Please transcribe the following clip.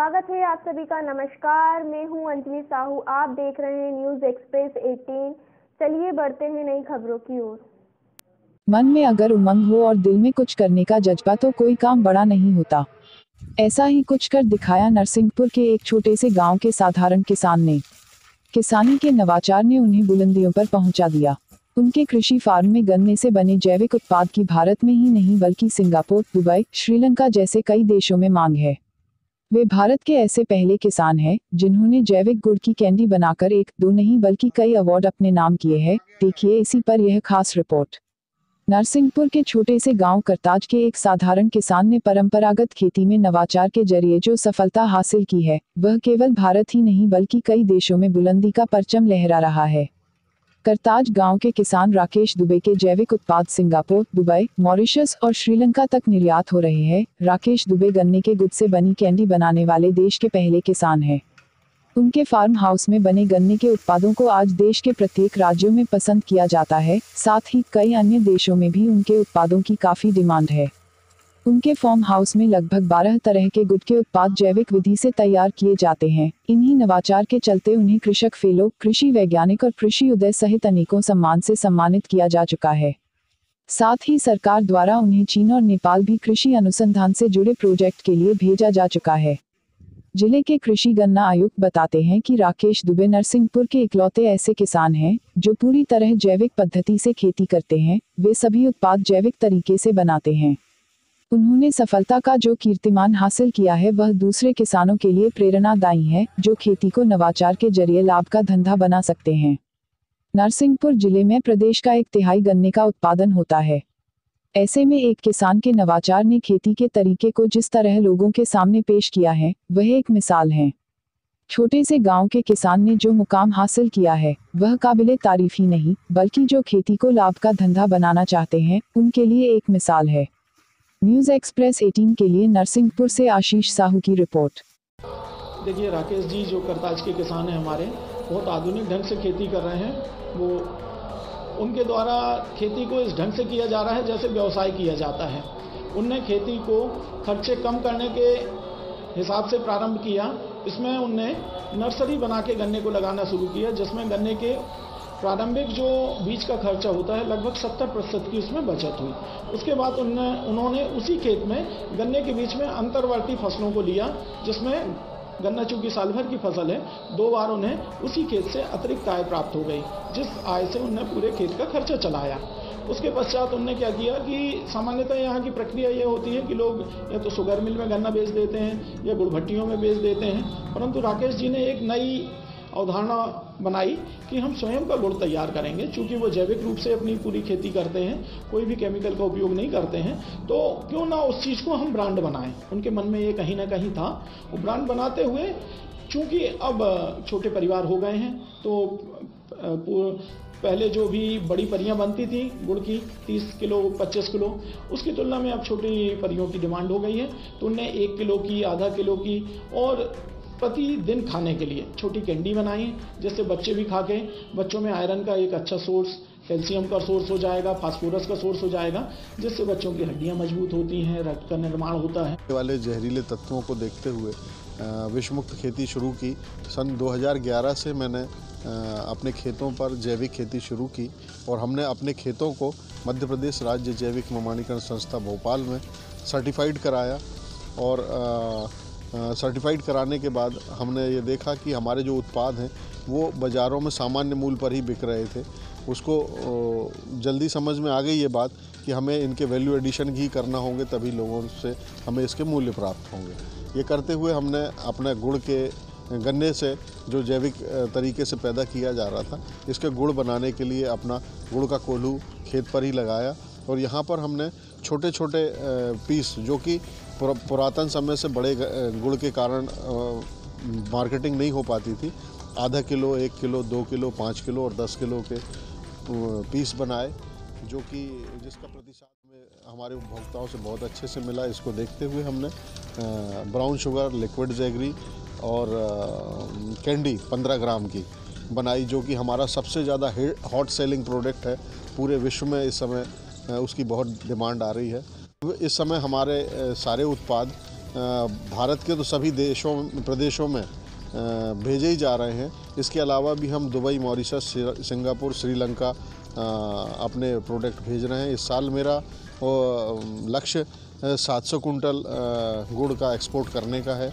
स्वागत है आप सभी का। नमस्कार, मैं हूं अंजलि साहू। आप देख रहे हैं न्यूज़ एक्सप्रेस 18। चलिए बढ़ते हैं नई खबरों की ओर। मन में अगर उमंग हो और दिल में कुछ करने का जज्बा तो कोई काम बड़ा नहीं होता। ऐसा ही कुछ कर दिखाया नरसिंहपुर के एक छोटे से गांव के साधारण किसान ने। किसानी के नवाचार ने उन्हें बुलंदियों पर पहुंचा दिया। उनके कृषि फार्म में गन्ने से बने जैविक उत्पाद की भारत में ही नहीं बल्कि सिंगापुर, दुबई, श्रीलंका जैसे कई देशों में मांग है। वे भारत के ऐसे पहले किसान हैं जिन्होंने जैविक गुड़ की कैंडी बनाकर एक दो नहीं बल्कि कई अवार्ड अपने नाम किए हैं। देखिए इसी पर यह खास रिपोर्ट। नरसिंहपुर के छोटे से गांव करताज के एक साधारण किसान ने परंपरागत खेती में नवाचार के जरिए जो सफलता हासिल की है वह केवल भारत ही नहीं बल्कि कई देशों में बुलंदी का परचम लहरा रहा है। करताज गांव के किसान राकेश दुबे के जैविक उत्पाद सिंगापुर, दुबई, मॉरिशस और श्रीलंका तक निर्यात हो रहे हैं। राकेश दुबे गन्ने के गुद से बनी कैंडी बनाने वाले देश के पहले किसान हैं। उनके फार्म हाउस में बने गन्ने के उत्पादों को आज देश के प्रत्येक राज्यों में पसंद किया जाता है। साथ ही कई अन्य देशों में भी उनके उत्पादों की काफी डिमांड है। उनके फार्म हाउस में लगभग 12 तरह के गुड़ के उत्पाद जैविक विधि से तैयार किए जाते हैं। इन्हीं नवाचार के चलते उन्हें कृषक फेलो, कृषि वैज्ञानिक और कृषि उदय सहित अनेकों सम्मान से सम्मानित किया जा चुका है। साथ ही सरकार द्वारा उन्हें चीन और नेपाल भी कृषि अनुसंधान से जुड़े प्रोजेक्ट के लिए भेजा जा चुका है। जिले के कृषि गन्ना आयुक्त बताते हैं कि राकेश दुबे नरसिंहपुर के इकलौते ऐसे किसान हैं जो पूरी तरह जैविक पद्धति से खेती करते हैं। वे सभी उत्पाद जैविक तरीके से बनाते हैं। उन्होंने सफलता का जो कीर्तिमान हासिल किया है वह दूसरे किसानों के लिए प्रेरणादायी है जो खेती को नवाचार के जरिए लाभ का धंधा बना सकते हैं। नरसिंहपुर जिले में प्रदेश का 1/3 गन्ने का उत्पादन होता है। ऐसे में एक किसान के नवाचार ने खेती के तरीके को जिस तरह लोगों के सामने पेश किया है वह एक मिसाल है। छोटे से गांव के किसान ने जो मुकाम हासिल किया है वह काबिले तारीफ ही नहीं बल्कि जो खेती को लाभ का धंधा बनाना चाहते हैं उनके लिए एक मिसाल है। न्यूज़ एक्सप्रेस 18 के लिए नरसिंहपुर से आशीष साहू की रिपोर्ट। देखिए राकेश जी जो करताज के किसान हैं हमारे, बहुत आधुनिक ढंग से खेती कर रहे हैं। वो उनके द्वारा खेती को इस ढंग से किया जा रहा है जैसे व्यवसाय किया जाता है। उनने खेती को खर्चे कम करने के हिसाब से प्रारंभ किया। इसमें उनने नर्सरी बना के गन्ने को लगाना शुरू किया जिसमें गन्ने के प्रारंभिक जो बीज का खर्चा होता है लगभग 70% की उसमें बचत हुई। उसके बाद उन्होंने उसी खेत में गन्ने के बीच में अंतर्वर्ती फसलों को लिया जिसमें गन्ना चूंकि साल भर की फसल है, 2 बार उन्हें उसी खेत से अतिरिक्त आय प्राप्त हो गई जिस आय से उन्हें पूरे खेत का खर्चा चलाया। उसके पश्चात उन्होंने क्या किया कि सामान्यतः यहाँ की प्रक्रिया ये होती है कि लोग या तो शुगर मिल में गन्ना बेच देते हैं या गुड़ भट्टियों में बेच देते हैं, परंतु राकेश जी ने एक नई अवधारणा बनाई कि हम स्वयं का गुड़ तैयार करेंगे। चूँकि वो जैविक रूप से अपनी पूरी खेती करते हैं, कोई भी केमिकल का उपयोग नहीं करते हैं, तो क्यों ना उस चीज़ को हम ब्रांड बनाएं। उनके मन में ये कहीं ना कहीं था। वो ब्रांड बनाते हुए चूँकि अब छोटे परिवार हो गए हैं तो पहले जो भी बड़ी परियां बनती थी गुड़ की 30 किलो 25 किलो, उसकी तुलना में अब छोटी परियों की डिमांड हो गई है। तो उनने 1 किलो की, आधा किलो की और प्रतिदिन खाने के लिए छोटी कैंडी बनाई जिससे बच्चे भी खा के बच्चों में आयरन का एक अच्छा सोर्स, कैल्शियम का सोर्स हो जाएगा, फास्फोरस का सोर्स हो जाएगा जिससे बच्चों की हड्डियां मजबूत होती हैं, रक्त का निर्माण होता है। वाले जहरीले तत्वों को देखते हुए विषमुक्त खेती शुरू की। सन 2011 से मैंने अपने खेतों पर जैविक खेती शुरू की और हमने अपने खेतों को मध्य प्रदेश राज्य जैविक प्रमाणीकरण संस्था भोपाल में सर्टिफाइड कराया। और सर्टिफाइड कराने के बाद हमने ये देखा कि हमारे जो उत्पाद हैं वो बाज़ारों में सामान्य मूल्य पर ही बिक रहे थे। उसको जल्दी समझ में आ गई ये बात कि हमें इनके वैल्यू एडिशन ही करना होंगे, तभी लोगों से हमें इसके मूल्य प्राप्त होंगे। ये करते हुए हमने अपने गुड़ के गन्ने से जो जैविक तरीके से पैदा किया जा रहा था, इसके गुड़ बनाने के लिए अपना गुड़ का कोल्हू खेत पर ही लगाया। और यहाँ पर हमने छोटे छोटे पीस जो कि पुरातन समय से बड़े गुड़ के कारण मार्केटिंग नहीं हो पाती थी, आधा किलो, 1 किलो, 2 किलो, 5 किलो और 10 किलो के पीस बनाए जो कि जिसका प्रतिसाद में हमारे उपभोक्ताओं से बहुत अच्छे से मिला। इसको देखते हुए हमने ब्राउन शुगर, लिक्विड जैगरी और कैंडी 15 ग्राम की बनाई जो कि हमारा सबसे ज़्यादा हॉट सेलिंग प्रोडक्ट है। पूरे विश्व में इस समय उसकी बहुत डिमांड आ रही है। इस समय हमारे सारे उत्पाद भारत के तो सभी प्रदेशों में भेजे ही जा रहे हैं। इसके अलावा भी हम दुबई, मॉरिशस, सिंगापुर, श्रीलंका अपने प्रोडक्ट भेज रहे हैं। इस साल मेरा लक्ष्य 700 कुंटल गुड़ का एक्सपोर्ट करने का है।